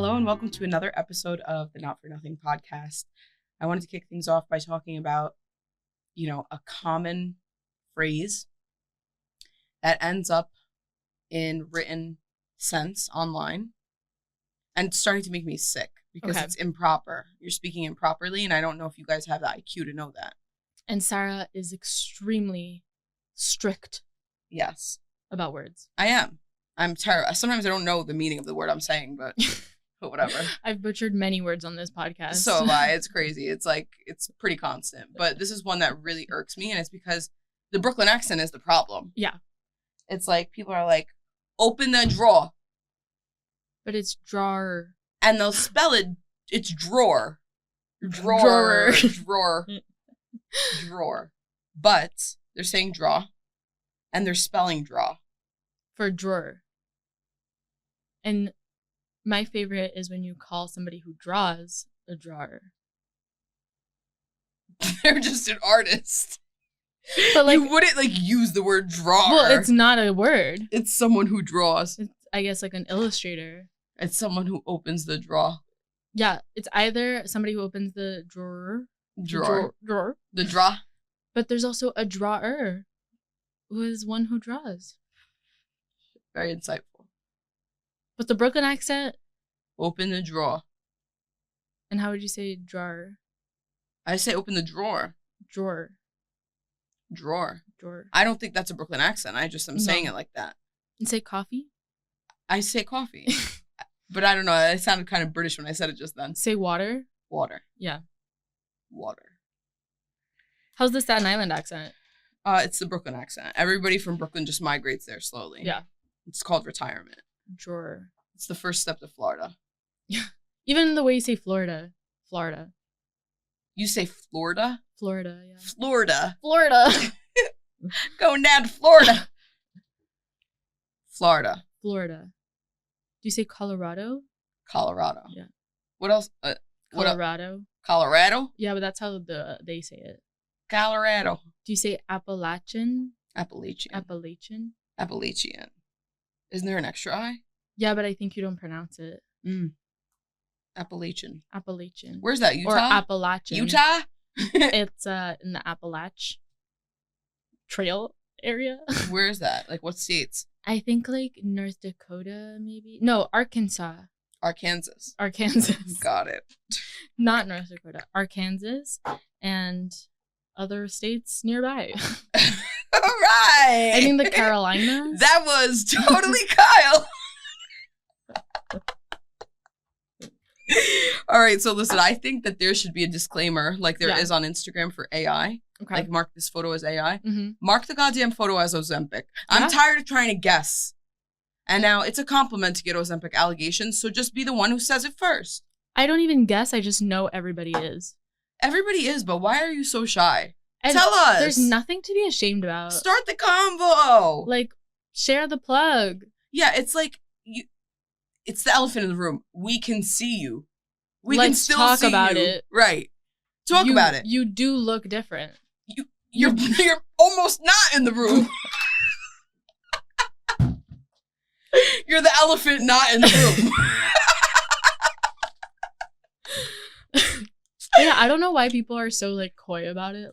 Hello and welcome to another episode of the Not For Nothing podcast. I wanted to kick things off by talking about, a common phrase that ends up in written sense online, and it's starting to make me sick because it's improper. You're speaking improperly, and I don't know if you guys have the IQ to know that. And Sarah is extremely strict. Yes. About words. I am. I'm terrible. Sometimes I don't know the meaning of the word I'm saying, but whatever. I've butchered many words on this podcast. So have I. It's crazy. It's pretty constant. But this is one that really irks me, and it's because the Brooklyn accent is the problem. Yeah. It's like people are like, open the drawer. But it's drawer. And they'll spell it, it's drawer. Drawer. But they're saying draw, and they're spelling draw. For drawer. And my favorite is when you call somebody who draws a drawer. They're just an artist. But like, you wouldn't use the word drawer. Well, it's not a word. It's someone who draws. It's, I guess, like an illustrator. It's someone who opens the drawer. Yeah, it's either somebody who opens the drawer. The draw. But there's also a drawer, who is one who draws. Very insightful. But the Brooklyn accent. Open the drawer. And how would you say drawer? I say open the drawer. Drawer. I don't think that's a Brooklyn accent. I just am saying it like that. And say coffee? I say coffee. But I don't know. I sounded kind of British when I said it just then. Say water? Water. Yeah. Water. How's the Staten Island accent? It's the Brooklyn accent. Everybody from Brooklyn just migrates there slowly. Yeah. It's called retirement. Drawer. It's the first step to Florida. Yeah. Even the way you say Florida. Florida. You say Florida? Florida, yeah. Florida. Going down to Florida. Florida. Do you say Colorado? Colorado. Yeah. What else? Colorado. Colorado? Yeah, but that's how they say it. Colorado. Do you say Appalachian? Appalachian. Isn't there an extra I? Yeah, but I think you don't pronounce it. Appalachian. Where's that? Utah? Or Appalachian. Utah? It's in the Appalach Trail area. Where is that? What states? I think North Dakota, maybe. No, Arkansas. Arkansas. Got it. Not North Dakota. Arkansas and other states nearby. All right. I mean the Carolinas. That was totally Kyle. All right, so listen, I think that there should be a disclaimer like there is on Instagram for AI. Okay. Mark this photo as AI. Mm-hmm. Mark the goddamn photo as Ozempic. Yeah. I'm tired of trying to guess. And now it's a compliment to get Ozempic allegations, so just be the one who says it first. I don't even guess. I just know everybody is. Everybody is, but why are you so shy? And tell us. There's nothing to be ashamed about. Start the convo. Share the plug. Yeah, it's it's the elephant in the room. We can see you. Let's can still talk see about you. it. Right. Talk about it. You do look different. You're almost not in the room. You're the elephant not in the room. Yeah, I don't know why people are so coy about it.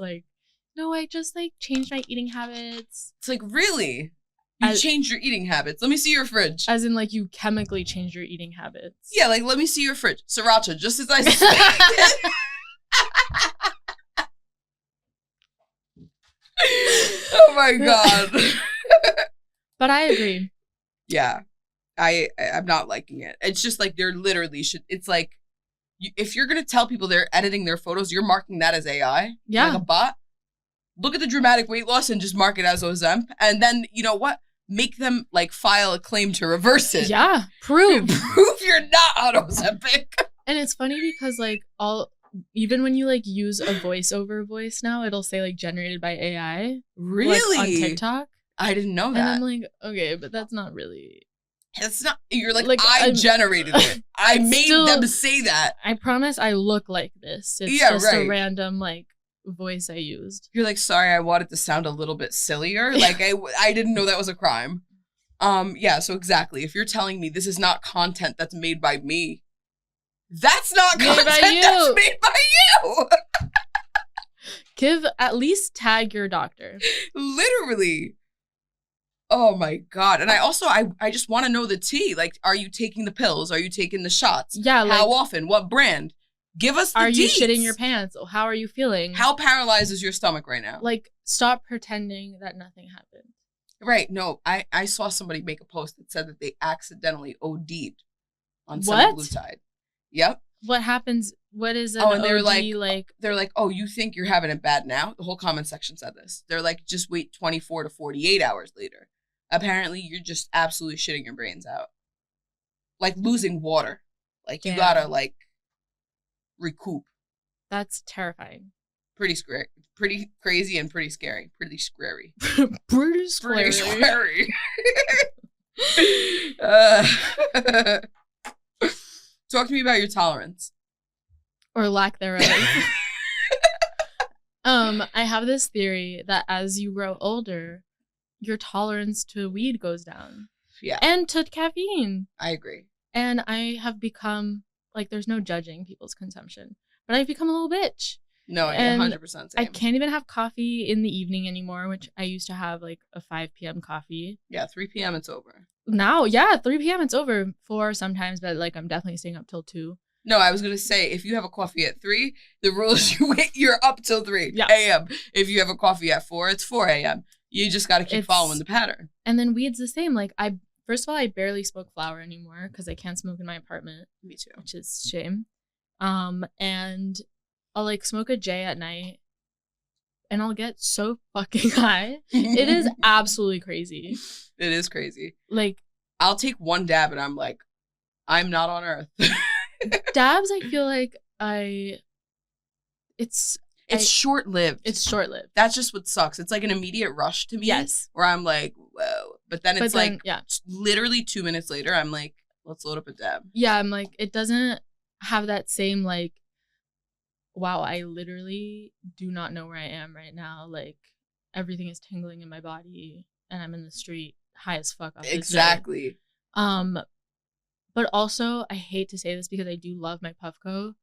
No, I just changed my eating habits. It's really? You changed your eating habits. Let me see your fridge. As in you chemically changed your eating habits. Yeah, let me see your fridge. Sriracha, just as I suspected. Oh my God. But I agree. Yeah. I'm not liking it. It's just they're literally it's if you're going to tell people they're editing their photos, you're marking that as AI. Yeah. Like a bot. Look at the dramatic weight loss and just mark it as Ozemp. And then, you know what? Make them file a claim to reverse it. Yeah. Prove you're not on Ozempic. And it's funny because even when you use a voiceover voice now, it'll say generated by AI. Really? On TikTok. I didn't know that. And I'm okay, but that's not really. It's not. You're I generated it. I made them say that. I promise I look like this. It's just a random voice I used. You're sorry, I wanted to sound a little bit sillier. I didn't know that was a crime. Yeah, so exactly. If you're telling me this is not content that's made by me, That's not Made content by you. that's made by you. At least tag your doctor. Literally. Oh my God. And I just want to know the tea. Like, are you taking the pills? Are you taking the shots? Yeah. Like, how often? What brand? Give us the Are you deets. shitting your pants? How are you feeling? How paralyzed is your stomach right now? Like, stop pretending that nothing happened. Right. No, I saw somebody make a post that said that they accidentally OD'd on semaglutide. Yep. What happens? What is an and they're OD they're like, oh, you think you're having it bad now? The whole comment section said this. They're like, just wait 24 to 48 hours later. Apparently, you're just absolutely shitting your brains out. Like losing water. Like, you gotta, like, recoup. That's terrifying. Pretty scary. Pretty crazy and pretty scary. Pretty scary. Pretty scary. Pretty scary. Talk to me about your tolerance. Or lack thereof. I have this theory that as you grow older, your tolerance to weed goes down. Yeah. And to caffeine. I agree. And I have become, like, there's no judging people's consumption. But I've become a little bitch. No, and 100% same. I can't even have coffee in the evening anymore, which I used to have, like, a 5 p.m. coffee. Yeah, 3 p.m. it's over. Now, yeah, 3 p.m. it's over. 4 sometimes, but, like, I'm definitely staying up till 2. No, I was going to say, if you have a coffee at 3, the rule is you're up till 3 Yeah. a.m. If you have a coffee at 4, it's 4 a.m. You just got to keep following the pattern. And then weed's the same. Like, first of all, I barely smoke flower anymore because I can't smoke in my apartment. Me too. Which is a shame. And I'll, like, smoke a J at night and I'll get so fucking high. It is absolutely crazy. It is crazy. Like, I'll take one dab and I'm like, I'm not on earth. dabs, I feel like it's short-lived. It's short-lived. That's just what sucks. It's like an immediate rush to me. Yes. Where I'm like, whoa. But then it's literally 2 minutes later, I'm like, let's load up a dab. Yeah, I'm like, it doesn't have that same, like, wow, I literally do not know where I am right now. Like, everything is tingling in my body and I'm in the street high as fuck off this Exactly. day. But also, I hate to say this because I do love my Puffco.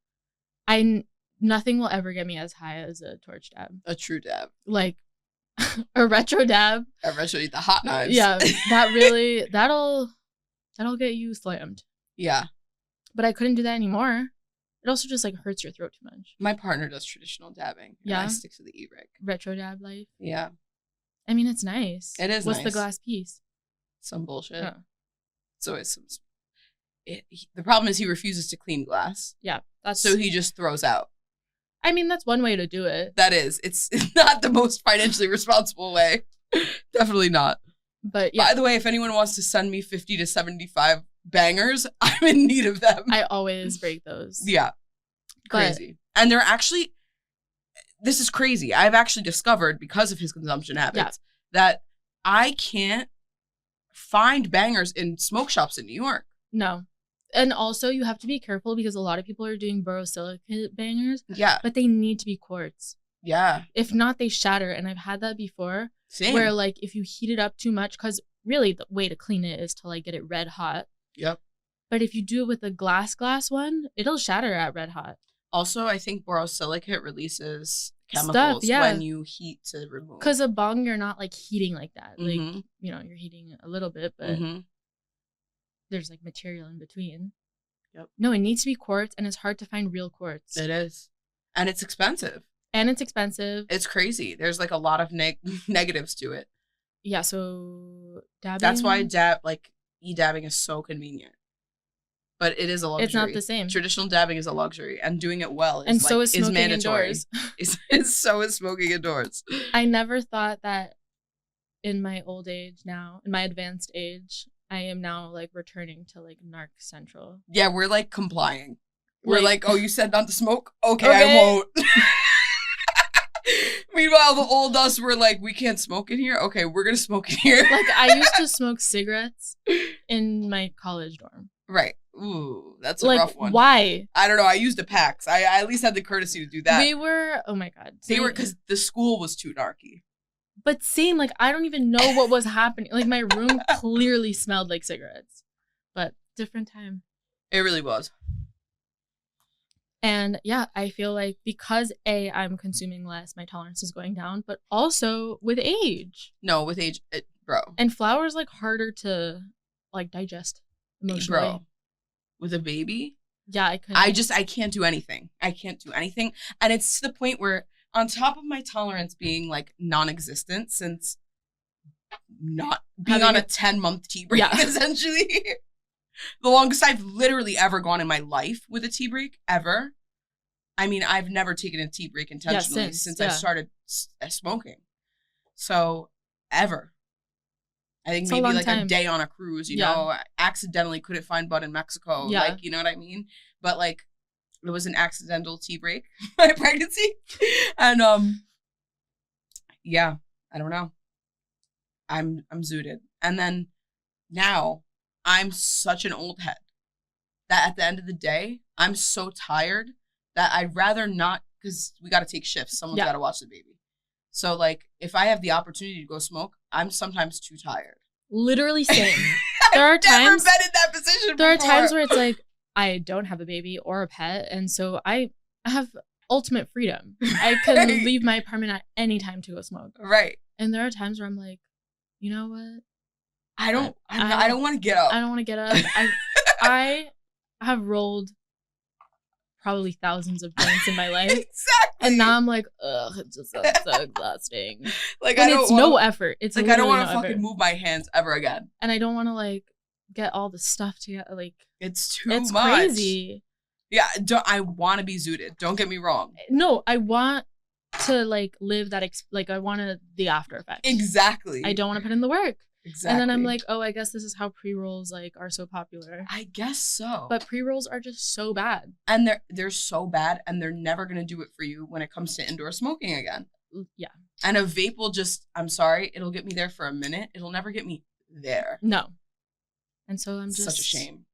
Nothing will ever get me as high as a torch dab. A true dab. Like, a retro dab. A retro, the hot knives. Yeah, that'll get you slammed. Yeah. But I couldn't do that anymore. It also just, like, hurts your throat too much. My partner does traditional dabbing. Yeah. And I stick to the e-rig. Retro dab life. Yeah. I mean, it's nice. It is What's nice. the glass piece? Some bullshit. Oh. So it's some... the problem is he refuses to clean glass. Yeah. So he just throws out. I mean, that's one way to do it. That is. It's not the most financially responsible way. Definitely not. But yeah. By the way, if anyone wants to send me 50 to 75 bangers, I'm in need of them. I always break those. Yeah. Crazy. And they're actually, this is crazy. I've actually discovered, because of his consumption habits, that I can't find bangers in smoke shops in New York. No. And also, you have to be careful because a lot of people are doing borosilicate bangers. Yeah. But they need to be quartz. Yeah. If not, they shatter. And I've had that before. Same. Where, like, if you heat it up too much, because really the way to clean it is to, like, get it red hot. Yep. But if you do it with a glass one, it'll shatter at red hot. Also, I think borosilicate releases chemicals when you heat to remove. Because a bong, you're not, like, heating like that. Mm-hmm. Like, you know, you're heating a little bit, but there's, like, material in between. Yep. No, it needs to be quartz, and it's hard to find real quartz. It is. And it's expensive. It's crazy. There's, like, a lot of negatives to it. Yeah, so dabbing. That's why e-dabbing is so convenient. But it is a luxury. It's not the same. Traditional dabbing is a luxury, and doing it well is, and so is smoking mandatory. Indoors. So is smoking indoors. I never thought that in my old age now, in my advanced age, I am now, like, returning to, like, narc central. Yeah, we're, like, complying. We're like, oh, you said not to smoke? Okay. I won't. Meanwhile, the old us were like, we can't smoke in here? Okay, we're going to smoke in here. Like, I used to smoke cigarettes in my college dorm. Right. Ooh, that's a rough one. Why? I don't know. I used a PAX. I at least had the courtesy to do that. We were, oh my God. They were, because the school was too narky. But same, like, I don't even know what was happening. Like, my room clearly smelled like cigarettes. But different time. It really was. And yeah, I feel like because I'm consuming less, my tolerance is going down, but also with age. No, with age, bro. And flour is like harder to like digest emotionally. Bro, with a baby? Yeah, I couldn't. I can't do anything. I can't do anything. And it's to the point where on top of my tolerance being like non-existent since not being on a 10-month tea break, essentially. The longest I've literally ever gone in my life with a tea break, ever. I mean, I've never taken a tea break intentionally since I started smoking. So, ever. I think maybe like a day on a cruise, you know, I accidentally couldn't find bud in Mexico. Yeah. Like, you know what I mean? But like, it was an accidental tea break, my pregnancy. And yeah, I don't know. I'm zooted. And then now I'm such an old head that at the end of the day, I'm so tired that I'd rather not, because we got to take shifts. Someone's got to watch the baby. So like, if I have the opportunity to go smoke, I'm sometimes too tired. Literally same. There are times, never been in that position There before. are times where it's like, I don't have a baby or a pet. And so I have ultimate freedom. I can leave my apartment at any time to go smoke. Right. And there are times where I'm like, you know what? I don't want to get up. I don't want to get up. I have rolled probably thousands of joints in my life. Exactly. And now I'm like, ugh, it just sounds so exhausting. Like, and it's no effort. It's like, I don't want to fucking move my hands ever again. And I don't want to like get all the stuff together. Like, it's too much. It's crazy. Yeah, I want to be zooted. Don't get me wrong. No, I want to like live that, I wanted the after effects. Exactly. I don't want to put in the work. Exactly. And then I'm like, oh, I guess this is how pre-rolls like are so popular. I guess so. But pre-rolls are just so bad. And they're so bad, and they're never gonna do it for you when it comes to indoor smoking again. Yeah. And a vape will just, I'm sorry, it'll get me there for a minute. It'll never get me there. No. And so I'm just such a shame.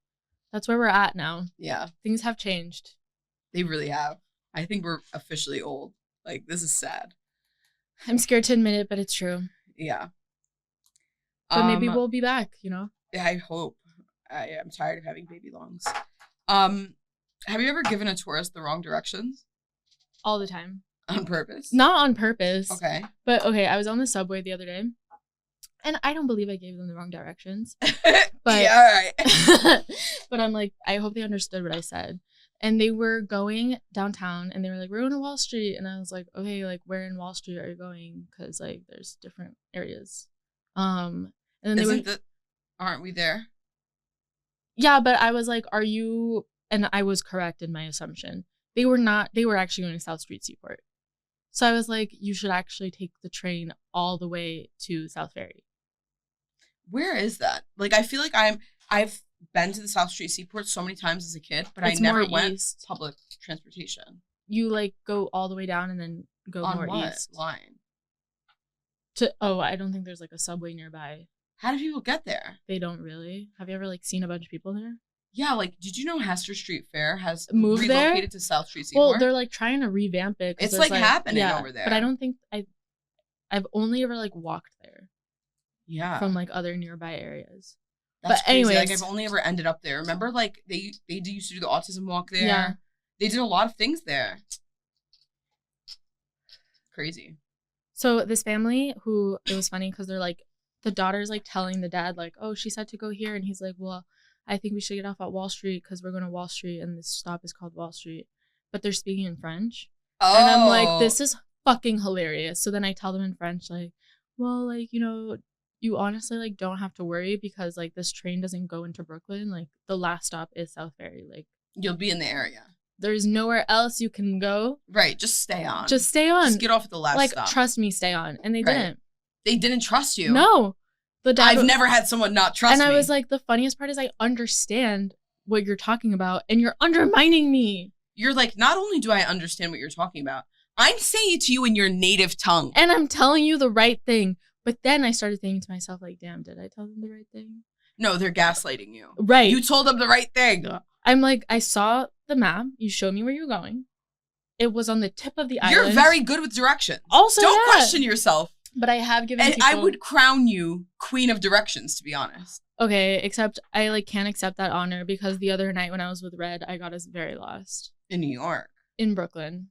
That's where we're at now. Yeah. Things have changed. They really have. I think we're officially old. Like, this is sad. I'm scared to admit it, but it's true. Yeah. But maybe we'll be back, you know? I hope. I am tired of having baby longs. Have you ever given a tourist the wrong directions? All the time. On purpose? Not on purpose. Okay. But okay, I was on the subway the other day. And I don't believe I gave them the wrong directions. But yeah, all right. But I'm like, I hope they understood what I said. And they were going downtown and they were like, we're going to Wall Street. And I was like, okay, like where in Wall Street are you going? Because like there's different areas. And then aren't we there? Yeah, but I was like, are you? And I was correct in my assumption. They were not. They were actually going to South Street Seaport. So I was like, you should actually take the train all the way to South Ferry. Where is that? Like, I feel like I've been to the South Street Seaport so many times as a kid, but I never went public transportation. You like go all the way down and then go on more what east. Line? I don't think there's like a subway nearby. How do people get there? They don't really. Have you ever like seen a bunch of people there? Yeah, like, did you know Hester Street Fair has moved relocated there? to South Street Seaport? Well, they're like trying to revamp it. It's like happening over there. But I don't think I've only ever like walked there. Yeah. From like other nearby areas. That's but crazy. anyways, like I've only ever ended up there. Remember, like they used to do the autism walk there. Yeah. They did a lot of things there. Crazy. So this family who, it was funny because they're like, the daughter's like telling the dad like, oh, she said to go here. And he's like, well, I think we should get off at Wall Street because we're going to Wall Street and this stop is called Wall Street. But they're speaking in French. Oh. And I'm like, this is fucking hilarious. So then I tell them in French like, well, like, you know, you honestly like don't have to worry because like this train doesn't go into Brooklyn. Like the last stop is South Ferry. Like you'll be in the area. There's nowhere else you can go. Right. Just stay on. Just get off at the last stop. Like, trust me, stay on. And they didn't. They didn't trust you. No. I've never had someone not trust me. And I was like, the funniest part is I understand what you're talking about and you're undermining me. You're like, not only do I understand what you're talking about, I'm saying it to you in your native tongue. And I'm telling you the right thing. But then I started thinking to myself, like, damn, did I tell them the right thing? No, they're gaslighting you. Right. You told them the right thing. I'm like, I saw the map. You showed me where you were going. It was on the tip of the island. You're very good with directions. Also, don't question yourself. But I have given people... I would crown you queen of directions, to be honest. Okay, except I like can't accept that honor because the other night when I was with Red, I got us very lost. In New York. In Brooklyn.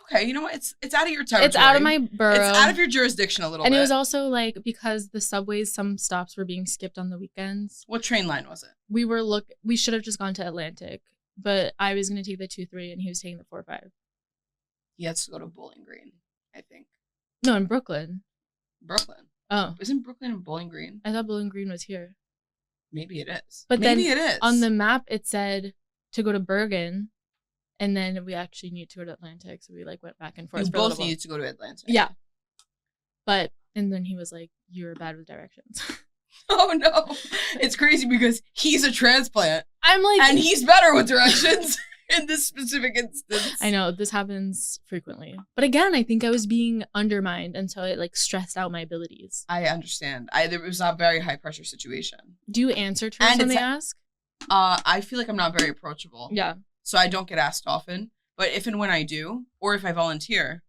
Okay, you know what? It's out of your territory. It's out of my borough. It's out of your jurisdiction a little bit. And it was also like because the subways, some stops were being skipped on the weekends. What train line was it? We should have just gone to Atlantic, but I was going to take the 2-3 and he was taking the 4-5. He has to go to Bowling Green, I think. No, in Brooklyn. Brooklyn. Oh. Isn't Brooklyn in Bowling Green? I thought Bowling Green was here. Maybe it is. But maybe then it is. On the map, it said to go to Bergen, and then we actually need to go to Atlantic, so we like went back and forth. You both needed to go to Atlantic. Yeah. And then he was like, "You're bad with directions." Oh no. It's crazy because he's a transplant. I'm like, and he's better with directions in this specific instance. I know this happens frequently. But again, I think I was being undermined, and so it like stressed out my abilities. I understand. There was a very high pressure situation. Do you answer to us when they ask? I feel like I'm not very approachable. Yeah. So I don't get asked often. But if and when I do, or if I volunteer,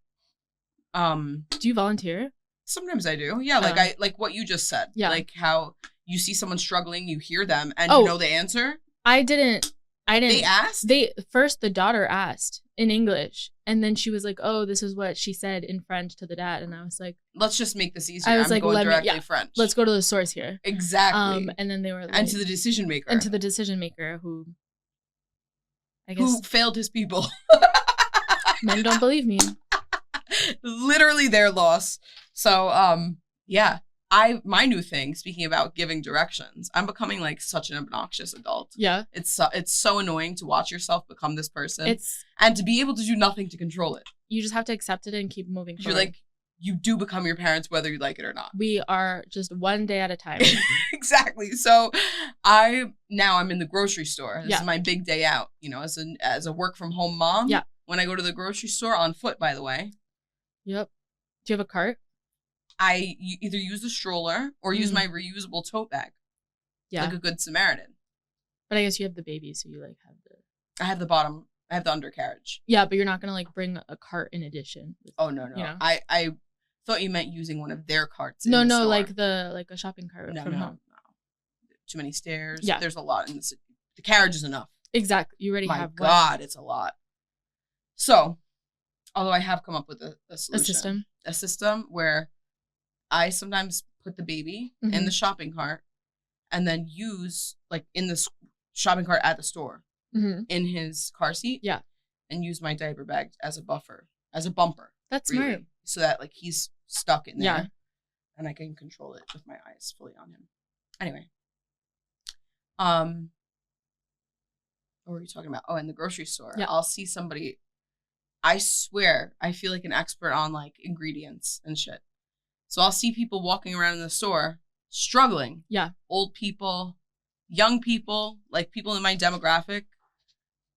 do you volunteer? Sometimes I do. Yeah, like what you just said. Yeah. Like how you see someone struggling, you hear them, and you know the answer. I didn't. They asked? First, the daughter asked in English, and then she was like, "Oh, this is what she said in French to the dad," and I was like, "Let's just make this easier." I was like, going directly French. Let's go to the source here. Exactly. And then they were like, and to the decision maker. And to the decision maker who, I guess, who failed his people. Men don't believe me. Literally their loss. So, yeah. My new thing, speaking about giving directions, I'm becoming like such an obnoxious adult. Yeah. It's so annoying to watch yourself become this person and to be able to do nothing to control it. You just have to accept it and keep moving forward. You're like, you do become your parents whether you like it or not. We are just one day at a time. Exactly. So I'm in the grocery store. This is my big day out, you know, as a work from home mom. Yeah. When I go to the grocery store on foot, by the way. Yep. Do you have a cart? I either use the stroller or use my reusable tote bag. Yeah. Like a good Samaritan. But I guess you have the baby, so you like have the... I have the bottom. I have the undercarriage. Yeah, but you're not going to like bring a cart in addition. Oh, no. You know? I thought you meant using one of their carts. No, in the store. like a shopping cart from home. No. Too many stairs. Yeah. There's a lot in the carriage is enough. Exactly. You already have one. My God, it's a lot. So, although I have come up with a solution. A system where I sometimes put the baby in the shopping cart and then use, like, in the shopping cart at the store, in his car seat. Yeah. And use my diaper bag as a bumper. That's really, smart. So that, like, he's stuck in there. Yeah. And I can control it with my eyes fully on him. Anyway. What were you talking about? Oh, in the grocery store. Yeah. I'll see somebody. I swear, I feel like an expert on, like, ingredients and shit. So I'll see people walking around in the store struggling. Yeah. Old people, young people, like people in my demographic.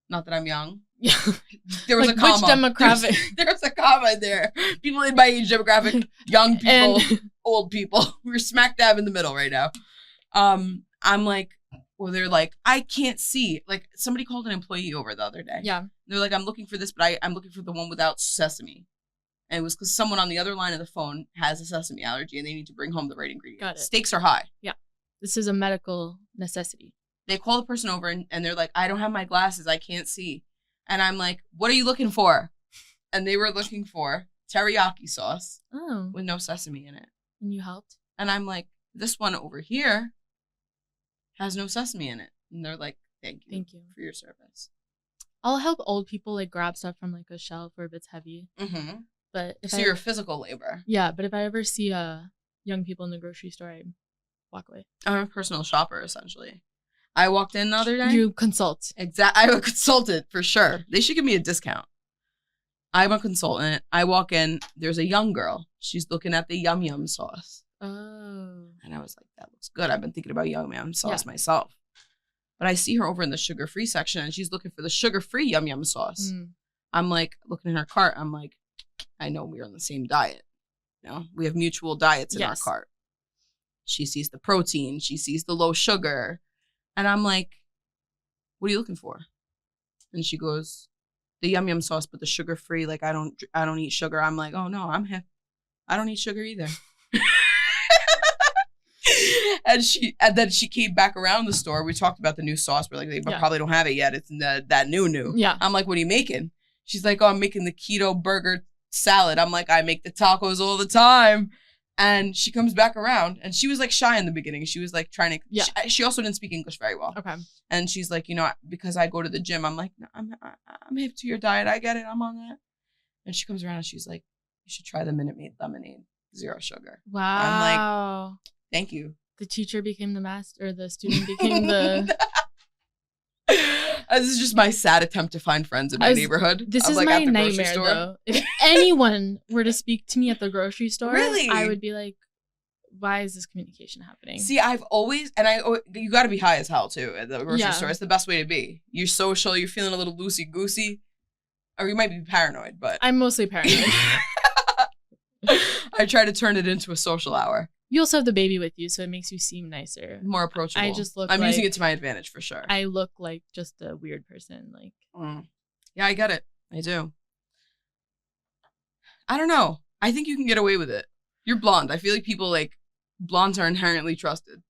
Not that I'm young. Yeah. There was like a comma. Which demographic? There was a comma in there. People in my age demographic, young people, old people. We're smack dab in the middle right now. I'm like, or they're like, I can't see. Like somebody called an employee over the other day. Yeah. They're like, I'm looking for this, but I'm looking for the one without sesame. And it was because someone on the other line of the phone has a sesame allergy and they need to bring home the right ingredient. Got it. Stakes are high. Yeah. This is a medical necessity. They call the person over and they're like, I don't have my glasses. I can't see. And I'm like, what are you looking for? And they were looking for teriyaki sauce with no sesame in it. And you helped? And I'm like, this one over here has no sesame in it. And they're like, thank you for your service. I'll help old people like grab stuff from like a shelf or if it's heavy. Mm-hmm. But if you're physical labor. Yeah, but if I ever see young people in the grocery store, I walk away. I'm a personal shopper, essentially. I walked in the other day. You consult. I'm a consultant for sure. They should give me a discount. I'm a consultant. I walk in. There's a young girl. She's looking at the yum yum sauce. Oh. And I was like, that looks good. I've been thinking about yum yum sauce myself. But I see her over in the sugar-free section, and she's looking for the sugar-free yum yum sauce. I'm like, looking in her cart. I'm like, I know we're on the same diet. You know, we have mutual diets in our cart. She sees the protein. She sees the low sugar. And I'm like, what are you looking for? And she goes, the yum yum sauce, but the sugar-free. Like, I don't eat sugar. I'm like, oh no, I'm hip. I don't eat sugar either. And then she came back around the store. We talked about the new sauce. We're like, they probably don't have it yet. It's that new. Yeah. I'm like, what are you making? She's like, oh, I'm making the keto burger salad. I'm like, I make the tacos all the time. And she comes back around, and she was like shy in the beginning. She was like trying to. Yeah. She also didn't speak English very well. Okay. And she's like, because I go to the gym, I'm like, no, I'm hip to your diet. I get it. I'm on that. And she comes around and she's like, you should try the Minute Maid lemonade, 0 sugar. Wow. I'm like, thank you. The teacher became the master, or the student became the. This is just my sad attempt to find friends in my neighborhood. This is like, my nightmare, though. If anyone were to speak to me at the grocery store, really? I would be like, why is this communication happening? See, I've always, you got to be high as hell, too, at the grocery store. It's the best way to be. You're social, you're feeling a little loosey-goosey. Or you might be paranoid, but... I'm mostly paranoid. I try to turn it into a social hour. You also have the baby with you, so it makes you seem nicer. More approachable. I'm using it to my advantage, for sure. I look like just a weird person. Like, Yeah, I get it. I do. I don't know. I think you can get away with it. You're blonde. I feel like people, like, blondes are inherently trusted.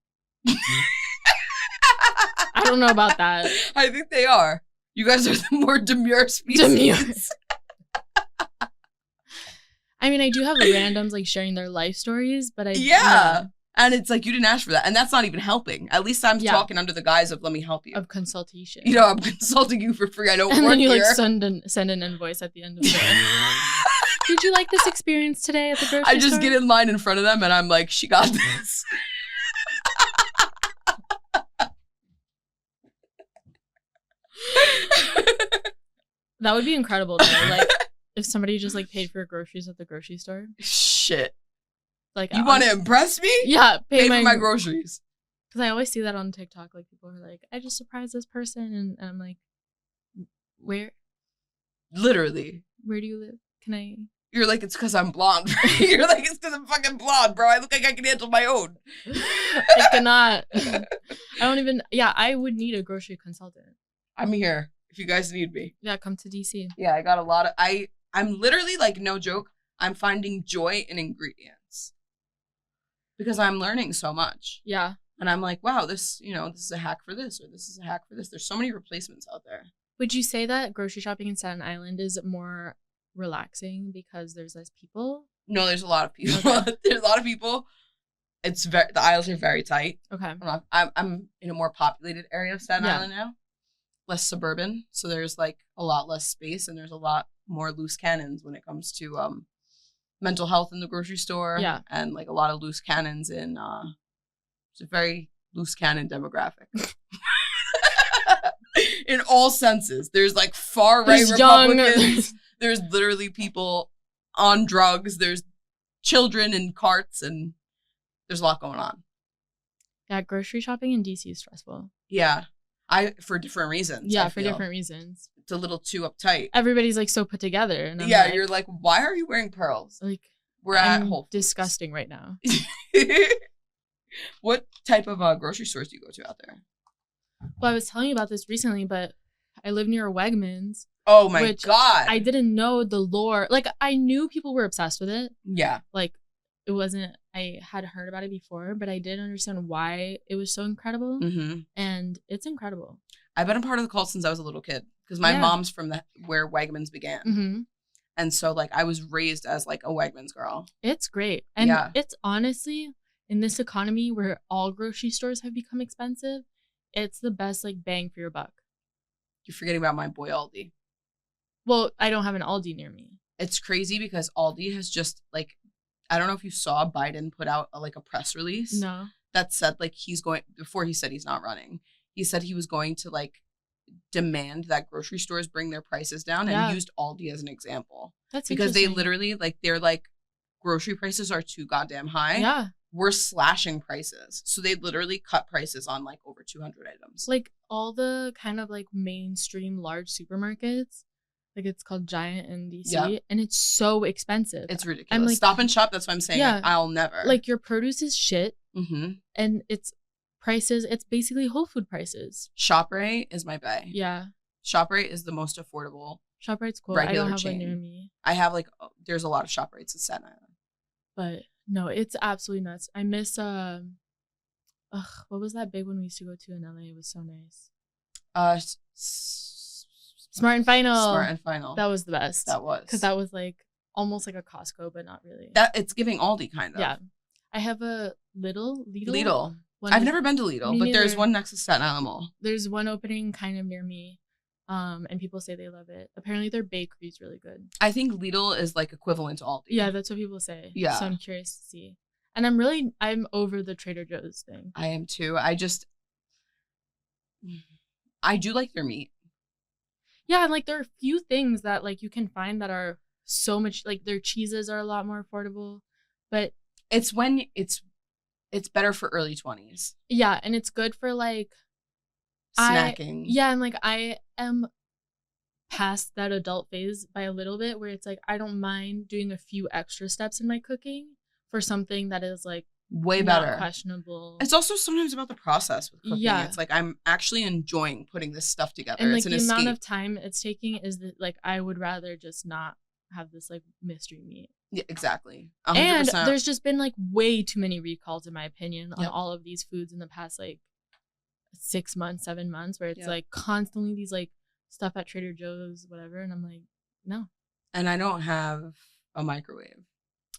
I don't know about that. I think they are. You guys are the more demure species. I mean, I do have randoms like sharing their life stories, but and it's like you didn't ask for that, and that's not even helping. At least I'm talking under the guise of let me help you, of consultation. I'm consulting you for free. I don't. And work then you here. like send an invoice at the end of the day. Did you like this experience today at the grocery store? I just get in line in front of them, and I'm like, she got this. That would be incredible, though. Like. If somebody just like paid for groceries at the grocery store. Shit. Like you want to impress me? Yeah, pay for my groceries. Because I always see that on TikTok. Like people are like, I just surprised this person, and I'm like, where? Literally. Where do you live? Can I? You're like, it's because I'm blonde. You're like, it's because I'm fucking blonde, bro. I look like I can handle my own. I cannot. I don't even. Yeah, I would need a grocery consultant. I'm here if you guys need me. Yeah, come to DC. Yeah, I got a lot of. I'm literally like, no joke, I'm finding joy in ingredients because I'm learning so much. Yeah. And I'm like, wow, this is a hack for this, or this is a hack for this. There's so many replacements out there. Would you say that grocery shopping in Staten Island is more relaxing because there's less people? No, there's a lot of people. Okay. There's a lot of people. The aisles are very tight. Okay. I'm in a more populated area of Staten Island now. Less suburban. So there's like a lot less space, and there's a lot more loose cannons when it comes to mental health in the grocery store. Yeah. And like a lot of loose cannons in it's a very loose cannon demographic. In all senses. There's like far right Republicans. There's literally people on drugs. There's children in carts, and there's a lot going on. Yeah, grocery shopping in DC is stressful. Yeah. For different reasons. Yeah, for different reasons. It's a little too uptight. Everybody's like so put together. And you're like, why are you wearing pearls? Like, we're at Whole Foods. Disgusting right now. What type of grocery stores do you go to out there? Well, I was telling you about this recently, but I live near a Wegmans. Oh my God. I didn't know the lore. Like, I knew people were obsessed with it. Yeah. Like, it wasn't, I had heard about it before, but I didn't understand why it was so incredible. Mm-hmm. And it's incredible. I've been a part of the cult since I was a little kid because my mom's from where Wegmans began. Mm-hmm. And so, like, I was raised as, like, a Wegmans girl. It's great. And it's honestly, in this economy where all grocery stores have become expensive, it's the best, like, bang for your buck. You're forgetting about my boy Aldi. Well, I don't have an Aldi near me. It's crazy because Aldi has just, like, I don't know if you saw Biden put out, a press release. No. That said, like, before he said he's not running, he said he was going to, like, demand that grocery stores bring their prices down and used Aldi as an example. That's because they literally, like, they're like, grocery prices are too goddamn high. Yeah. We're slashing prices. So they literally cut prices on, like, over 200 items. Like, all the kind of, like, mainstream large supermarkets, like, it's called Giant in DC, and it's so expensive. It's ridiculous. I'm like, Stop and Shop, that's what I'm saying. Yeah. I'll never. Like, your produce is shit, mm-hmm. and it's prices, it's basically Whole Food prices. ShopRite is my bae. Yeah. ShopRite is the most affordable. ShopRite's cool. I don't have one near me. I have, like, there's a lot of ShopRites in Staten Island. But, no, it's absolutely nuts. I miss what was that big one we used to go to in LA? It was so nice. Smart and Final. Smart and Final. That was the best. That was. Because that was like almost like a Costco, but not really. It's giving Aldi kind of. Yeah. I have a Lidl. I've never been to Lidl, but there's one next to Staten Island Mall. There's one opening kind of near me. And people say they love it. Apparently their bakery is really good. I think Lidl is like equivalent to Aldi. Yeah, that's what people say. Yeah. So I'm curious to see. And I'm over the Trader Joe's thing. I am too. I do like their meat. Yeah, and like there are a few things that like you can find that are so much, like their cheeses are a lot more affordable, but it's better for early 20s. Yeah, and it's good for like snacking. And like I am past that adult phase by a little bit where it's like I don't mind doing a few extra steps in my cooking for something that is like way better, questionable. It's also sometimes about the process with cooking. Yeah. It's like I'm actually enjoying putting this stuff together. And like it's an the escape. amount of time it's taking is that like I would rather just not have this like mystery meat. Yeah, exactly. 100%. And there's just been like way too many recalls in my opinion on all of these foods in the past like 6 months, 7 months, where it's like constantly these like stuff at Trader Joe's, whatever, and I'm like, no. And I don't have a microwave.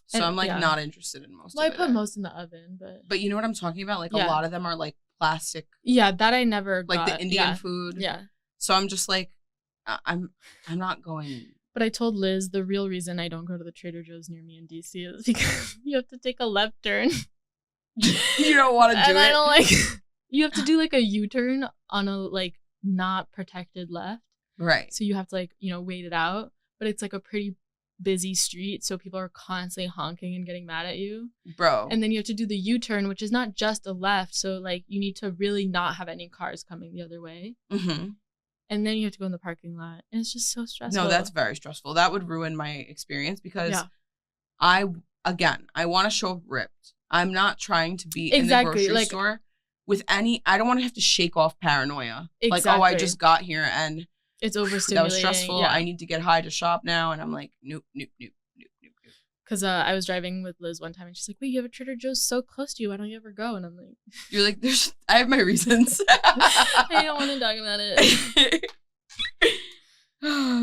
So I'm like not interested in most of it. I put most in the oven, but you know what I'm talking about? Like a lot of them are like plastic. Yeah, that I never like got. The Indian food. Yeah. So I'm just like, I'm not going. But I told Liz the real reason I don't go to the Trader Joe's near me in DC is because you have to take a left turn. You don't want to do it. And I don't like. You have to do like a U-turn on a like not protected left. Right. So you have to like, wait it out. But it's like a pretty busy street, so people are constantly honking and getting mad at you, bro. And then you have to do the U-turn, which is not just a left, so like you need to really not have any cars coming the other way. Mm-hmm. And then you have to go in the parking lot, and it's just so stressful. No, that's very stressful. That would ruin my experience because I want to show up ripped. I'm not trying to be in the grocery store with any. I don't want to have to shake off paranoia. Exactly. Like, oh, I just got here and it's overstimulating. That was stressful. Yeah. I need to get high to shop now. And I'm like, nope. Because I was driving with Liz one time and she's like, wait, you have a Trader Joe's so close to you. Why don't you ever go? And I'm like... You're like, I have my reasons. I don't want to talk about it.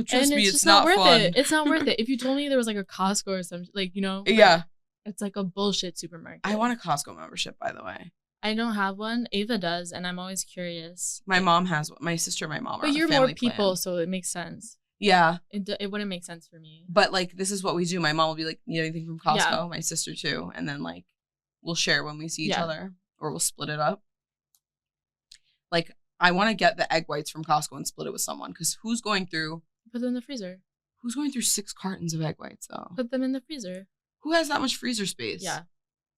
Trust me, it's not worth fun. It's not worth it. If you told me there was like a Costco or something, like, Yeah. It's like a bullshit supermarket. I want a Costco membership, by the way. I don't have one. Ava does, and I'm always curious. My mom has one. My sister and my mom are on a family plan. But you're more people, so it makes sense. Yeah. It wouldn't make sense for me. But, like, this is what we do. My mom will be like, need anything from Costco? Yeah. My sister, too. And then, like, we'll share when we see each other. Or we'll split it up. Like, I want to get the egg whites from Costco and split it with someone. Because who's going through... Put them in the freezer. Who's going through 6 cartons of egg whites, though? Put them in the freezer. Who has that much freezer space? Yeah.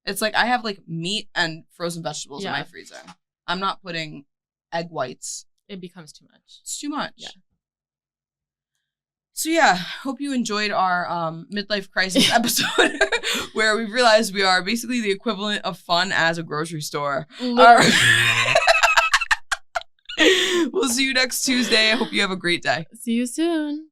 It's like I have like meat and frozen vegetables in my freezer. I'm not putting egg whites. It becomes too much. It's too much. Yeah. So yeah, hope you enjoyed our midlife crisis episode where we realized we are basically the equivalent of fun as a grocery store. We'll see you next Tuesday. I hope you have a great day. See you soon.